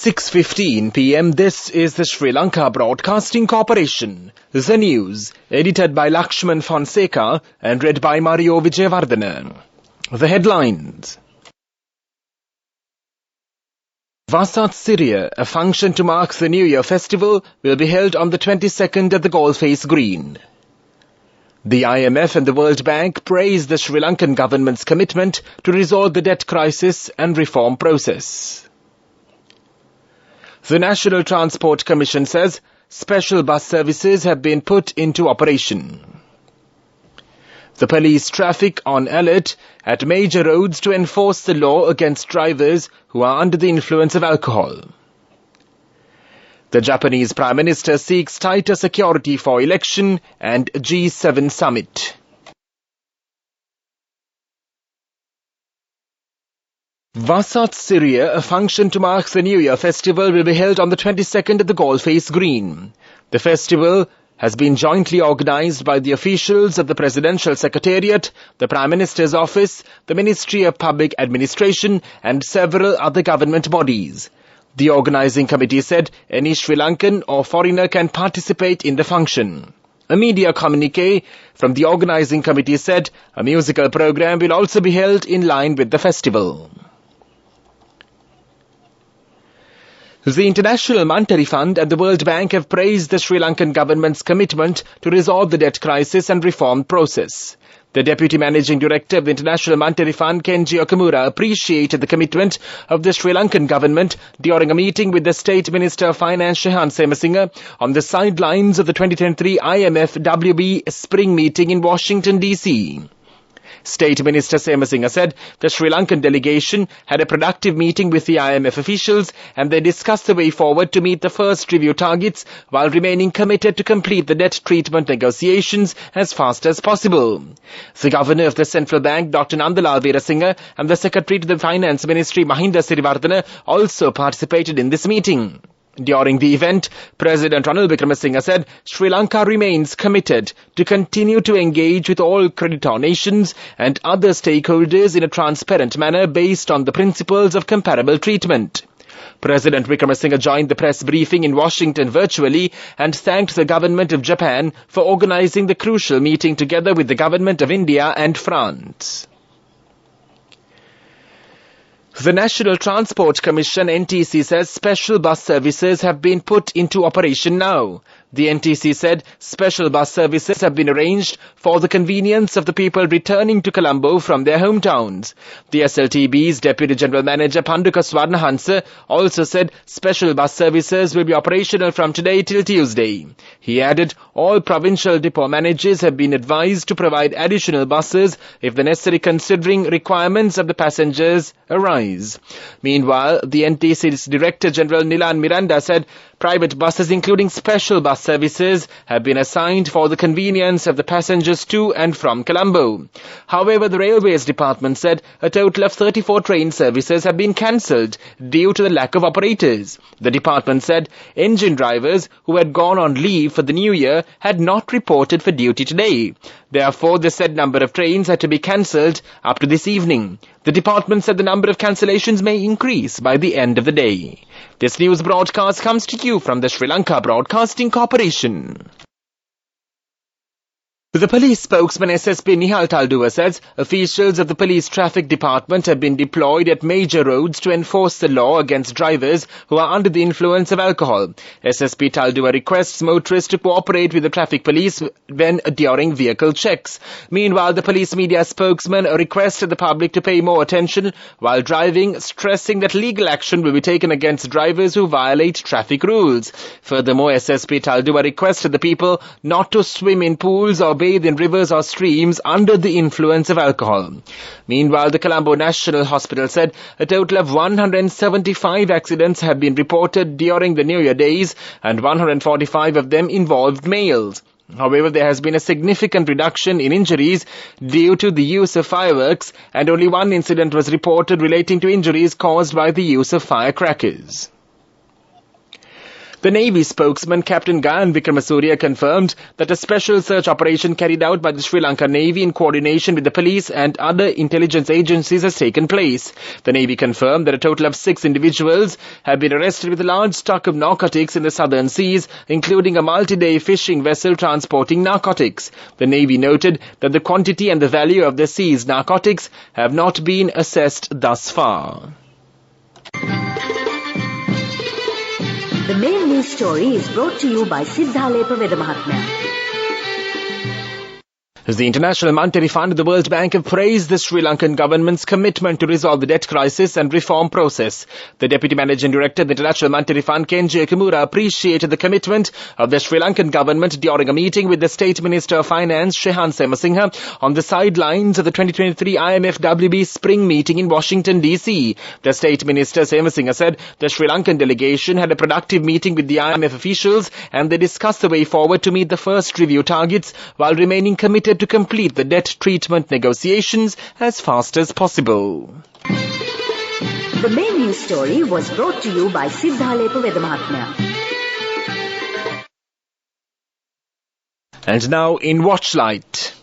6:15 p.m. This is the Sri Lanka Broadcasting Corporation. The news, edited by Lakshman Fonseca and read by Mario Vijayawardena. The headlines. Vasat Syria, a function to mark the New Year festival, will be held on the 22nd at the Goldface Green. The IMF and the World Bank praised the Sri Lankan government's commitment to resolve the debt crisis and reform process. The National Transport Commission says special bus services have been put into operation. The police traffic on alert at major roads to enforce the law against drivers who are under the influence of alcohol. The Japanese Prime Minister seeks tighter security for election and G7 summit. Vasat Syria, a function to mark the New Year festival, will be held on the 22nd at the Goldface Green. The festival has been jointly organized by the officials of the Presidential Secretariat, the Prime Minister's Office, the Ministry of Public Administration and several other government bodies. The organizing committee said any Sri Lankan or foreigner can participate in the function. A media communique from the organizing committee said a musical program will also be held in line with the festival. The International Monetary Fund and the World Bank have praised the Sri Lankan government's commitment to resolve the debt crisis and reform process. The Deputy Managing Director of the International Monetary Fund, Kenji Okamura, appreciated the commitment of the Sri Lankan government during a meeting with the State Minister of Finance, Shehan Semasinga, on the sidelines of the 2023 IMF WB Spring Meeting in Washington, D.C. State Minister Semasinga said the Sri Lankan delegation had a productive meeting with the IMF officials and they discussed the way forward to meet the first review targets while remaining committed to complete the debt treatment negotiations as fast as possible. The Governor of the Central Bank, Dr. Nandalal Veerasinga, and the Secretary to the Finance Ministry, Mahinda Siriwardena, also participated in this meeting. During the event, President Ranil Wickremesinghe said Sri Lanka remains committed to continue to engage with all creditor nations and other stakeholders in a transparent manner based on the principles of comparable treatment. President Wickremesinghe joined the press briefing in Washington virtually and thanked the government of Japan for organizing the crucial meeting together with the government of India and France. The National Transport Commission (NTC) says special bus services have been put into operation now. The NTC said special bus services have been arranged for the convenience of the people returning to Colombo from their hometowns. The SLTB's Deputy General Manager Panduka Swarnahansa also said special bus services will be operational from today till Tuesday. He added all provincial depot managers have been advised to provide additional buses if the necessary considering requirements of the passengers arise. Meanwhile, the NTC's Director General Nilan Miranda said private buses including special bus services have been assigned for the convenience of the passengers to and from Colombo. However, the Railways Department said a total of 34 train services have been cancelled due to the lack of operators. The department said engine drivers who had gone on leave for the New Year had not reported for duty today. Therefore, the said number of trains had to be cancelled up to this evening. The department said the number of cancellations may increase by the end of the day. This news broadcast comes to you from the Sri Lanka Broadcasting Corporation. The police spokesman SSP Nihal Talduwa says officials of the police traffic department have been deployed at major roads to enforce the law against drivers who are under the influence of alcohol. SSP Talduwa requests motorists to cooperate with the traffic police when during vehicle checks. Meanwhile, the police media spokesman requested the public to pay more attention while driving, stressing that legal action will be taken against drivers who violate traffic rules. Furthermore, SSP Talduwa requested the people not to swim in pools or bathe in rivers or streams under the influence of alcohol. Meanwhile, the Colombo National Hospital said a total of 175 accidents have been reported during the New Year days and 145 of them involved males. However, there has been a significant reduction in injuries due to the use of fireworks and only one incident was reported relating to injuries caused by the use of firecrackers. The Navy spokesman Captain Gayan Vikramasuriya confirmed that a special search operation carried out by the Sri Lankan Navy in coordination with the police and other intelligence agencies has taken place. The Navy confirmed that a total of 6 individuals have been arrested with a large stock of narcotics in the southern seas, including a multi-day fishing vessel transporting narcotics. The Navy noted that the quantity and the value of the seized narcotics have not been assessed thus far. The main news story is brought to you by Siddhalepa Vedamahatmya. The International Monetary Fund and the World Bank have praised the Sri Lankan government's commitment to resolve the debt crisis and reform process. The Deputy Managing Director of the International Monetary Fund, Kenji Okumura, appreciated the commitment of the Sri Lankan government during a meeting with the State Minister of Finance, Shehan Semasinghe, on the sidelines of the 2023 IMF-WB Spring meeting in Washington, D.C. The State Minister Semasinghe said the Sri Lankan delegation had a productive meeting with the IMF officials and they discussed the way forward to meet the first review targets while remaining committed to complete the debt treatment negotiations as fast as possible. The main news story was brought to you by Siddhalepa Vedamahatmya. And now in Watchlight.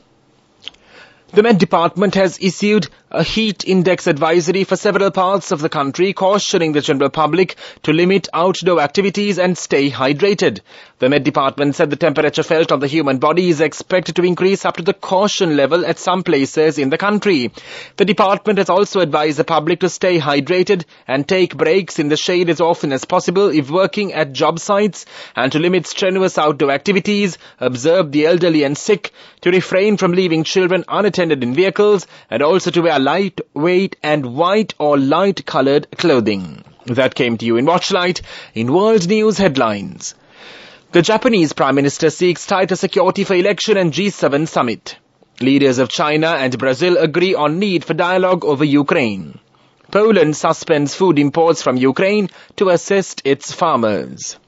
The Met Department has issued a heat index advisory for several parts of the country, cautioning the general public to limit outdoor activities and stay hydrated. The Met Department said the temperature felt on the human body is expected to increase up to the caution level at some places in the country. The department has also advised the public to stay hydrated and take breaks in the shade as often as possible if working at job sites, and to limit strenuous outdoor activities, observe the elderly and sick, to refrain from leaving children unattended in vehicles, and also to wear lightweight and white or light-colored clothing. That came to you in Watchlight. In World News Headlines. The Japanese Prime Minister seeks tighter security for election and G7 summit. Leaders of China and Brazil agree on need for dialogue over Ukraine. Poland suspends food imports from Ukraine to assist its farmers.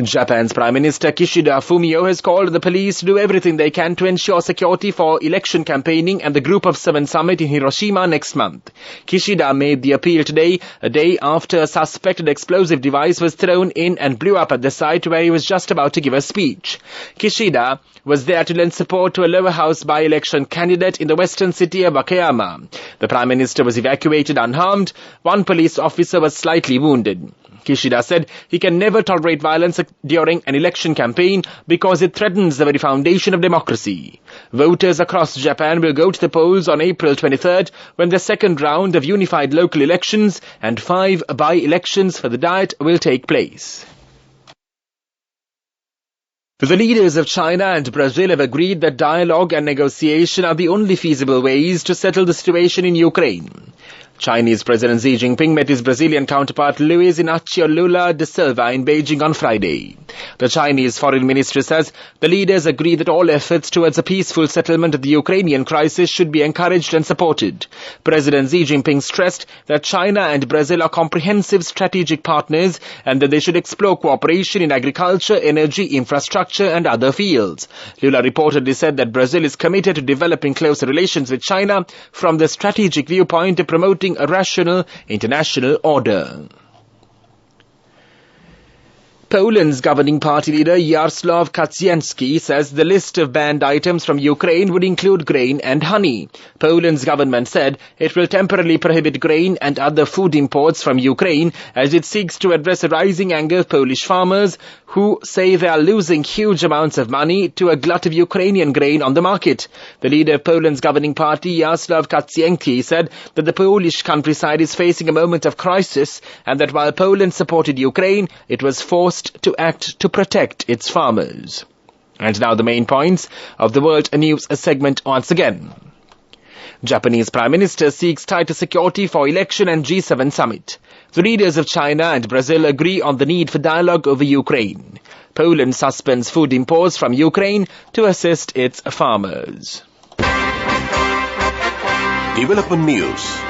Japan's Prime Minister Kishida Fumio has called on the police to do everything they can to ensure security for election campaigning and the Group of 7 summit in Hiroshima next month. Kishida made the appeal today, a day after a suspected explosive device was thrown in and blew up at the site where he was just about to give a speech. Kishida was there to lend support to a lower house by-election candidate in the western city of Wakayama. The Prime Minister was evacuated unharmed. One police officer was slightly wounded. Kishida said he can never tolerate violence during an election campaign because it threatens the very foundation of democracy. Voters across Japan will go to the polls on April 23rd when the second round of unified local elections and 5 by-elections for the Diet will take place. The leaders of China and Brazil have agreed that dialogue and negotiation are the only feasible ways to settle the situation in Ukraine. Chinese President Xi Jinping met his Brazilian counterpart Luiz Inácio Lula da Silva in Beijing on Friday. The Chinese Foreign Ministry says the leaders agree that all efforts towards a peaceful settlement of the Ukrainian crisis should be encouraged and supported. President Xi Jinping stressed that China and Brazil are comprehensive strategic partners and that they should explore cooperation in agriculture, energy, infrastructure and other fields. Lula reportedly said that Brazil is committed to developing closer relations with China from the strategic viewpoint of promoting a rational international order. Poland's governing party leader Jarosław Kaczyński says the list of banned items from Ukraine would include grain and honey. Poland's government said it will temporarily prohibit grain and other food imports from Ukraine as it seeks to address a rising anger of Polish farmers who say they are losing huge amounts of money to a glut of Ukrainian grain on the market. The leader of Poland's governing party, Jarosław Kaczyński, said that the Polish countryside is facing a moment of crisis and that while Poland supported Ukraine, it was forced to act to protect its farmers. And now the main points of the World News segment once again. Japanese Prime Minister seeks tighter security for election and G7 summit. The leaders of China and Brazil agree on the need for dialogue over Ukraine. Poland suspends food imports from Ukraine to assist its farmers. Development News.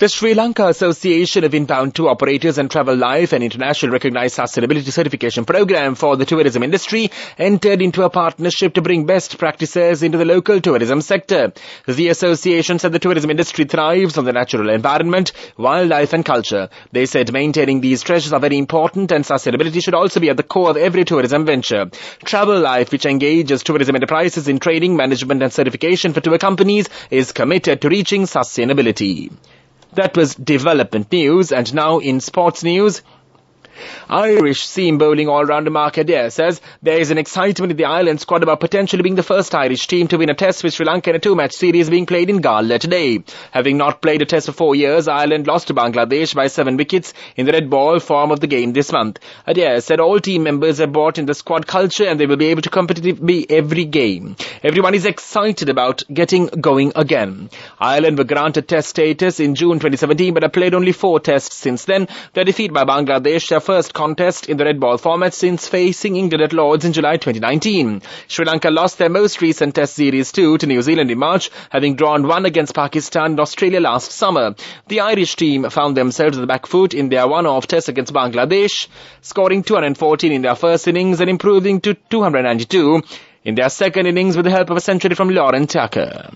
The Sri Lanka Association of Inbound Tour Operators and Travel Life, an international recognized sustainability certification program for the tourism industry, entered into a partnership to bring best practices into the local tourism sector. The association said the tourism industry thrives on the natural environment, wildlife and culture. They said maintaining these treasures are very important and sustainability should also be at the core of every tourism venture. Travel Life, which engages tourism enterprises in training, management and certification for tour companies, is committed to reaching sustainability. That was development news, and now in sports news. Irish seam bowling all-rounder Mark Adair says there is an excitement in the Ireland squad about potentially being the first Irish team to win a test with Sri Lanka in a two-match series being played in Gala today. Having not played a test for 4 years, Ireland lost to Bangladesh by 7 wickets in the red ball form of the game this month. Adair said all team members have bought in the squad culture and they will be able to competitively every game. Everyone is excited about getting going again. Ireland were granted test status in June 2017 but have played only 4 tests since then. Their defeat by Bangladesh, their first contest in the red ball format since facing England at Lords in July 2019. Sri Lanka lost their most recent test series 2 to New Zealand in March, having drawn 1 against Pakistan and Australia last summer. The Irish team found themselves on the back foot in their one-off test against Bangladesh, scoring 214 in their first innings and improving to 292 in their second innings with the help of a century from Lauren Tucker.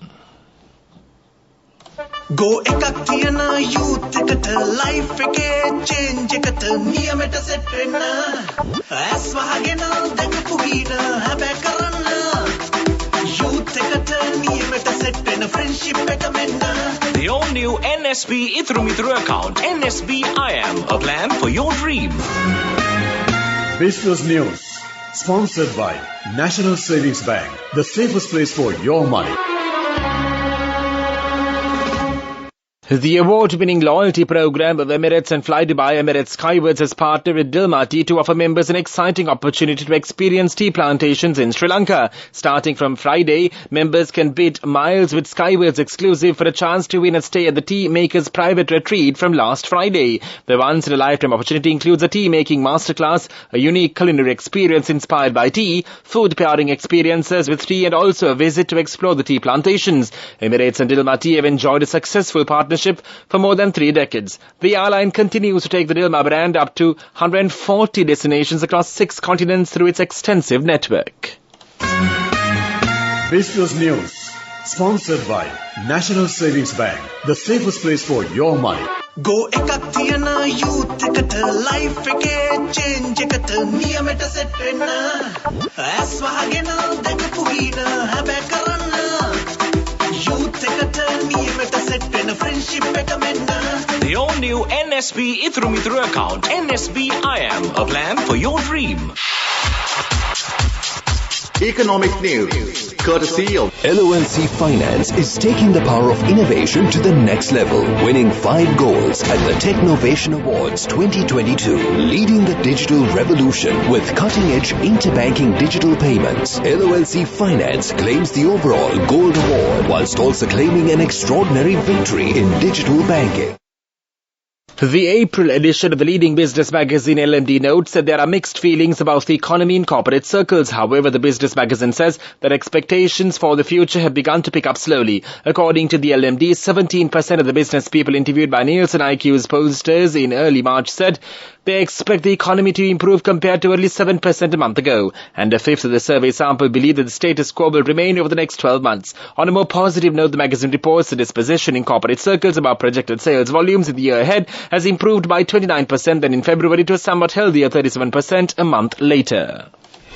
Go ekak thiyana youth eකට life එකේ change එකට නියමෙට set වෙන්න ඇස් වහගෙන දැකපු වීන හැබැ කරන්න youth එකට නියමෙට set වෙන්න friendship එක මෙන්න. The all new NSB Ithru Mithru account, NSB IAM, a plan for your dream. Business News, sponsored by National Savings Bank, the safest place for your money. The award-winning loyalty program of Emirates and Fly Dubai Emirates Skywards has partnered with Dilmati to offer members an exciting opportunity to experience tea plantations in Sri Lanka. Starting from Friday, members can bid miles with Skywards exclusive for a chance to win a stay at the tea maker's private retreat from last Friday. The once-in-a-lifetime opportunity includes a tea-making masterclass, a unique culinary experience inspired by tea, food pairing experiences with tea and also a visit to explore the tea plantations. Emirates and Dilmati have enjoyed a successful partnership for more than 3 decades. The airline continues to take the Dilma brand up to 140 destinations across 6 continents through its extensive network. Business News, sponsored by National Savings Bank, the safest place for your money. Go ekak thiyana youth එකට life එකේ change එකට නියමෙට set වෙන්න ඇස් වහගෙන දැකපු වීන හැබැ කරන්න youth එකට නියමෙට set වෙන්න friendship එක මෙන්න. The all new NSB Ithru Mithru account, NSB IAM, a plan for your dream. Economic news, courtesy of LONC Finance is taking the power of innovation to the next level, winning 5 golds at the Technovation Awards 2022, leading the digital revolution with cutting-edge interbanking digital payments. LONC Finance claims the overall gold award whilst also claiming an extraordinary victory in digital banking. The April edition of the leading business magazine LMD notes that there are mixed feelings about the economy in corporate circles. However, the business magazine says that expectations for the future have begun to pick up slowly. According to the LMD, 17% of the business people interviewed by Nielsen IQ's pollsters in early March said they expect the economy to improve compared to only 7% a month ago. And a fifth of the survey sample believe that the status quo will remain over the next 12 months. On a more positive note, the magazine reports the disposition in corporate circles about projected sales volumes in the year ahead has improved by 29% than in February to a somewhat healthier 37% a month later.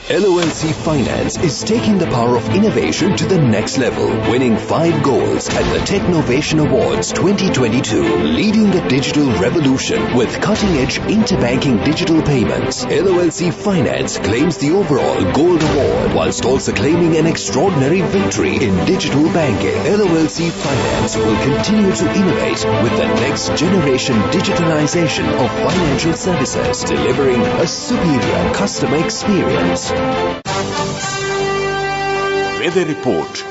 LONC Finance is taking the power of innovation to the next level, winning 5 golds at the Technovation Awards 2022, leading the digital revolution with cutting-edge interbanking digital payments. LONC Finance claims the overall gold award whilst also claiming an extraordinary victory in digital banking. LONC Finance will continue to innovate with the next generation digitalization of financial services, delivering a superior customer experience. Weather Report.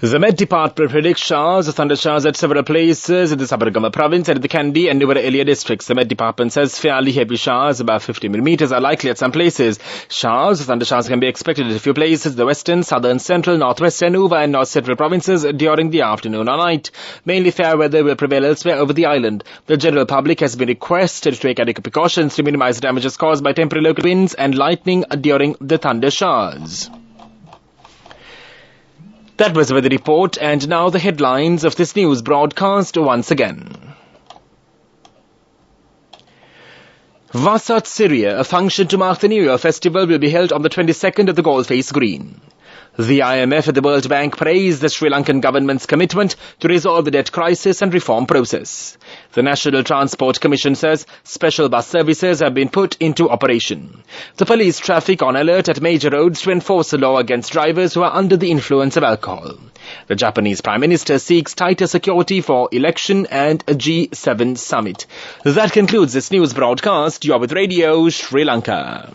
The Met Department predicts showers, thunder showers at several places in the Sabargama province and in the Kandy and Nuvara Elia districts. The Met Department says fairly heavy showers, about 50 millimeters, are likely at some places. Showers, thunder showers can be expected at a few places in the western, southern, central, northwestern, Uva and north central provinces during the afternoon or night. Mainly fair weather will prevail elsewhere over the island. The general public has been requested to take adequate precautions to minimize damages caused by temporary local winds and lightning during the thunder showers. That was the weather report, and now the headlines of this news broadcast once again. Vasat Syria, a function to mark the New Year festival, will be held on the 22nd at the Goldface Green. The IMF and the World Bank praised the Sri Lankan government's commitment to resolve the debt crisis and reform process. The National Transport Commission says special bus services have been put into operation. The police traffic on alert at major roads to enforce the law against drivers who are under the influence of alcohol. The Japanese Prime Minister seeks tighter security for election and a G7 summit. That concludes this news broadcast. You are with Radio Sri Lanka.